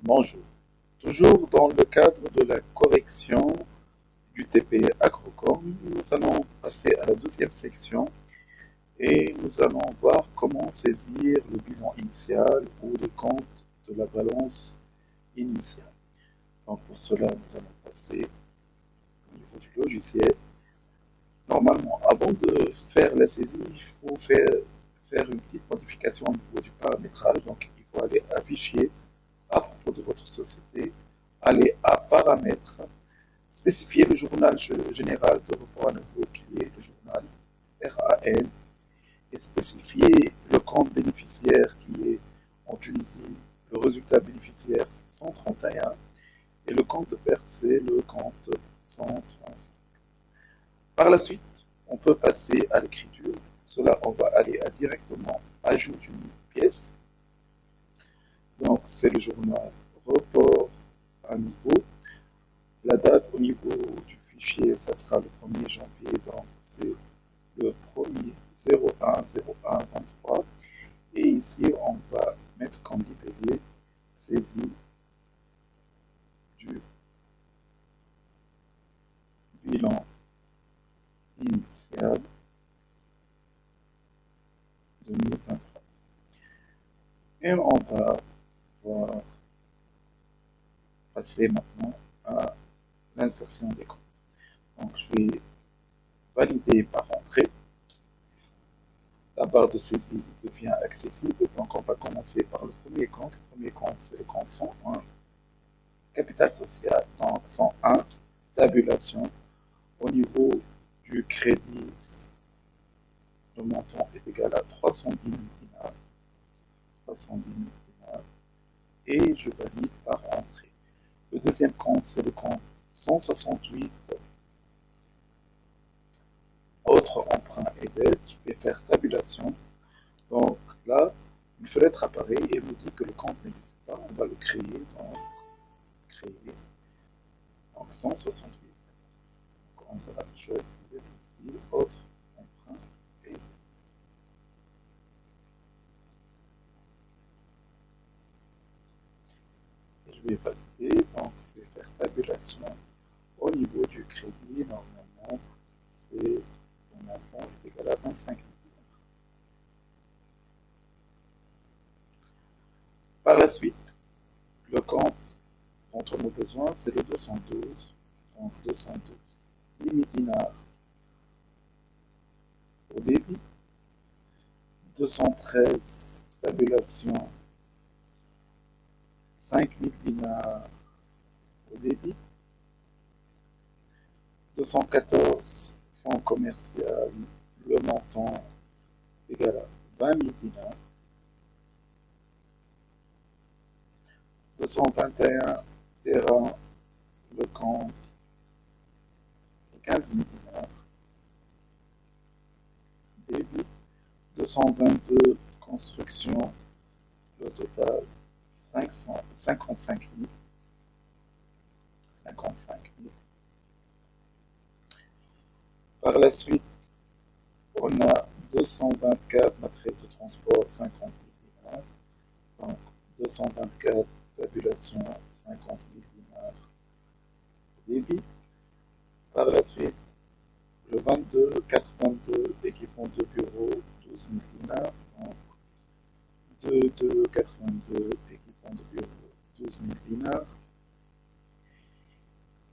Bonjour. Toujours dans le cadre de la correction du TP Agrocom, nous allons passer à la deuxième section et nous allons voir comment saisir le bilan initial ou les comptes de la balance initiale. Donc pour cela, nous allons passer au niveau du logiciel. Normalement, avant de faire la saisie, il faut faire une petite modification au niveau du paramétrage. Donc il faut aller à Fichier, à propos de votre société, aller à Paramètres, spécifier le journal général de report à nouveau qui est le journal RAN et spécifier le compte bénéficiaire qui est en Tunisie, le résultat bénéficiaire 131 et le compte versé, le compte 135. Par la suite, on peut passer à l'écriture. Cela, on va aller directement ajout d'une pièce. Donc, c'est le journal report à nouveau. La date au niveau du fichier, ça sera le 1er janvier, donc c'est le 1er 01-01-23. Et ici, on va mettre comme libellé saisie du bilan initial 2023. Et on va voir passer maintenant à l'insertion des comptes. Donc, je vais valider par entrée. La barre de saisie devient accessible. Donc, on va commencer par le premier compte. Le premier compte, c'est le compte 101, capital social. Donc, 101, tabulation. Au niveau du crédit, le montant est égal à 310 000 dinars. 310 000 dinars. Et je valide par entrée. Le deuxième compte, c'est le compte 168, autres emprunts et dettes. Je vais faire tabulation. Donc là, une fenêtre apparaît et me dit que le compte n'existe pas. On va le créer. Donc, créer. Donc 168. Donc, on va choisir ici autres emprunts et dettes. Et je vais valider. Donc je vais faire tabulation. Au niveau du crédit, normalement, c'est le montant est égal à 25 000. Par la suite, le compte dont on a besoin, c'est le 212. Donc 212 1000 dinars au débit. 213 tabulation 5000 dinars au débit. 214 fonds commercial, le montant égal à 20 000 dinars. 221 terrain, le compte 15 000 dinars. Débit. 222 construction, le total 55 000. 55 000. Par la suite, on a 224 matériels de transport, 50 000 dinars. Donc 224 tabulation, 50 000 dinars débit. Par la suite, le 22, 422 équipement de bureau, 12 000 dinars. Donc 22, 422 équipement de bureau, 12 000 dinars.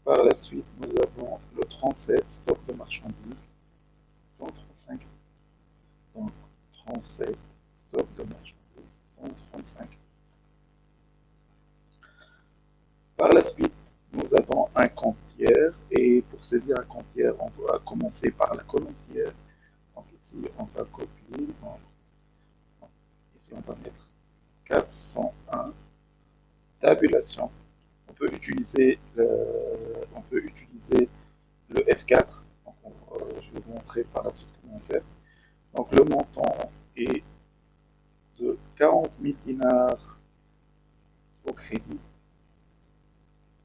Par la suite, nous avons le 37, stock de marchandises, 135 000. Donc 37, stock de marchandises, 135 000. Par la suite, nous avons un compte tiers et pour saisir un compte tiers, on va commencer par la colonne tiers. Donc ici, on va copier. Donc, ici, on va mettre 401 tabulation. On peut utiliser le F4. Donc, je vais vous montrer par la suite comment faire. Donc le montant est de 40 000 dinars au crédit.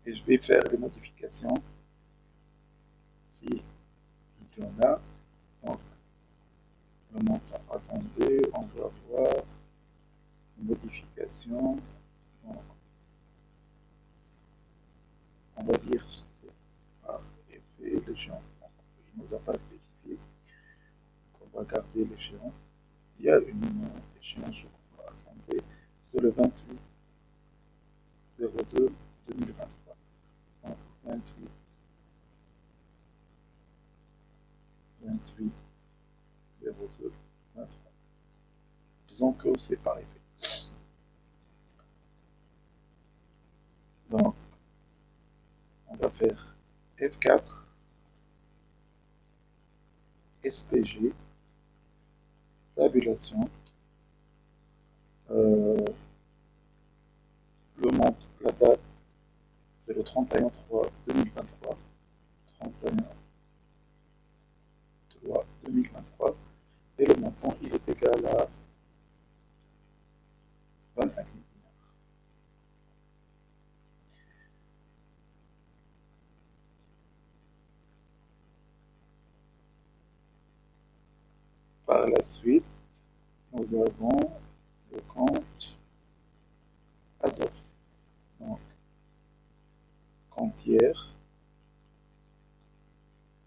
Et je vais faire les modifications. Si il y en a. Donc, le montant attendu, on va voir modification. Donc, on va dire c'est par effet l'échéance. Il ne nous a pas spécifié. On va garder l'échéance. Il y a une échéance, je crois, attendez, c'est le 28/02/2023. Donc 28/02/23. Disons que c'est par effet. Donc, on va faire F4, SPG, tabulation, le montant, la date, c'est le 31/3/2023, 31/3/2023, et le montant, il est égal à 25 000. Par la suite, nous avons le compte Azov. Donc, compte tiers,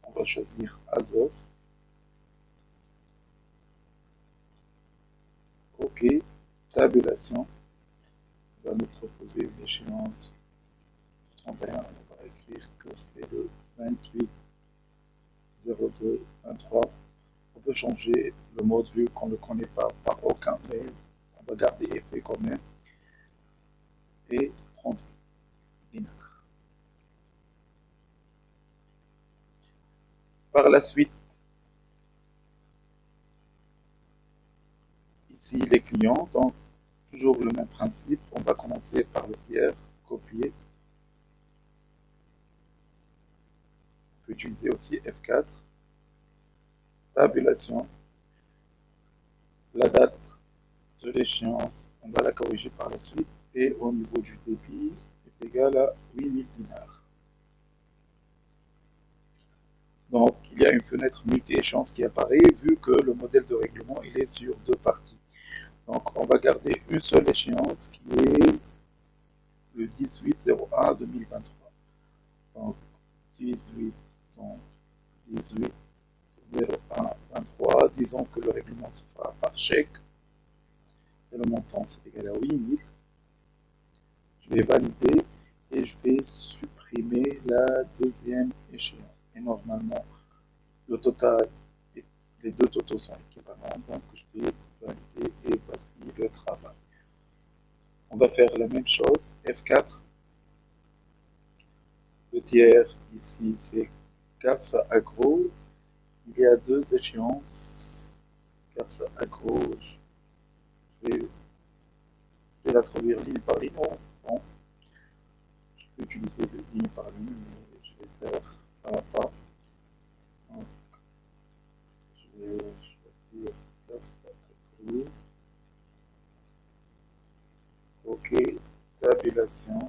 on va choisir Azov. OK, tabulation, on va nous proposer une échéance 31, on va écrire que c'est le 28/02/23. On peut changer le mode vu qu'on ne le connaît pas par aucun mail. On va garder effet quand même. Et 30 dinars. Par la suite, ici les clients, donc toujours le même principe. On va commencer par le tiers, copier. On peut utiliser aussi F4. Tabulation. La date de l'échéance, on va la corriger par la suite. Et au niveau du débit, est égal à 8000 dinars. Donc, il y a une fenêtre multi-échéance qui apparaît, vu que le modèle de règlement, il est sur deux parties. Donc, on va garder une seule échéance qui est le 18/01/2023. Donc, 18, donc 18/01/23. Disons que le règlement se fera par chèque. Et le montant, c'est égal à 8000. Je vais valider et je vais supprimer la deuxième échéance. Et normalement, le total, les deux totaux sont équivalents, donc je vais valider et voici le travail. On va faire la même chose, F4. Le tiers, ici, c'est CAPSA Agro. Il y a deux échéances. CAPSA Agro, je vais la traduire ligne par ligne. Bon, je peux utiliser ligne par ligne, mais je vais faire pas à pas. Donc, je vais choisir CAPSA Agro. OK, tabulation.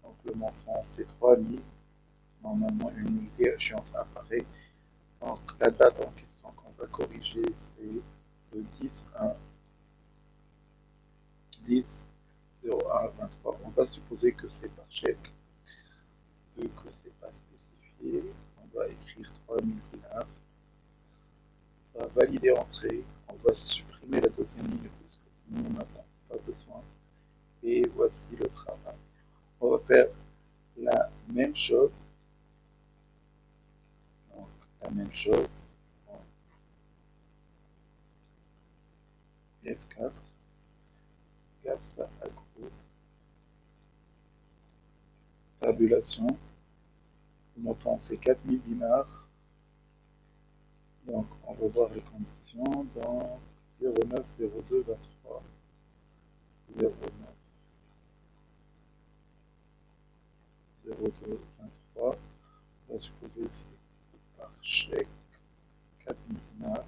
Donc le montant c'est 3000. Normalement une unité échéance apparaît. Donc la date en question qu'on va corriger c'est le 10/01/23. On va supposer que c'est par chèque, vu que c'est pas spécifié. On va écrire 3000 dinars. On va valider entrée. On va supprimer la deuxième ligne puisque nous n'en avons pas besoin. Et voici le travail. On va faire la même chose. Donc, la même chose. F4, CAPSA Agro, tabulation. Le montant c'est 4000 dinars. Donc, on va voir les conditions dans 09/02/23. 09/02/23. On va supposer que c'est par chèque 4000 dinars.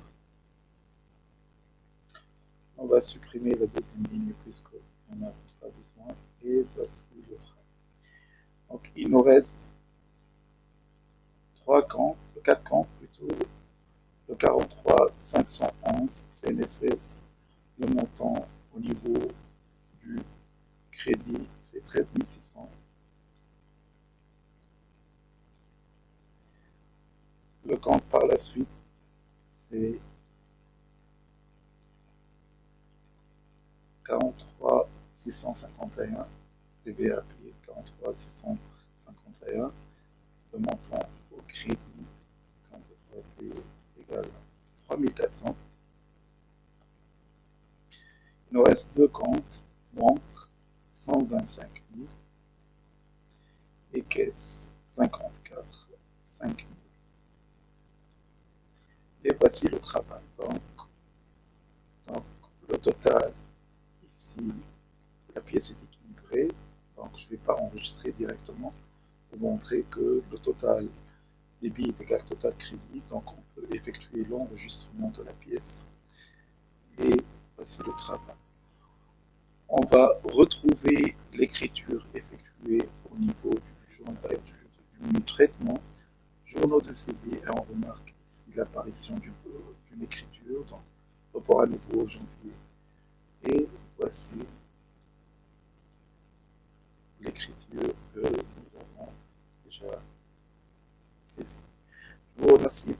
On va supprimer la deuxième ligne puisqu'on n'a pas besoin. Et voici le travail. Donc, il nous reste 4 comptes plutôt. Le 43 511 CNSS, le montant au niveau du crédit, c'est 13 600. compte par la suite, c'est 43 651 TVA payé, 43 651. Le montant au crédit qu'on devrait payer égal à 3400. Il nous reste deux comptes, banque 125 000 et caisse 54 5 000. Et voici le travail. Donc le total, ici, la pièce est équilibrée. Donc je ne vais pas enregistrer directement pour montrer que le total débit est égal au total crédit. Donc on peut effectuer l'enregistrement de la pièce. Et voici le travail. On va retrouver l'écriture effectuée au niveau du menu traitement, journaux de saisie, et on remarque ici l'apparition d'une écriture, donc report à nouveau au janvier. Et voici l'écriture que nous avons déjà saisie. Je vous remercie.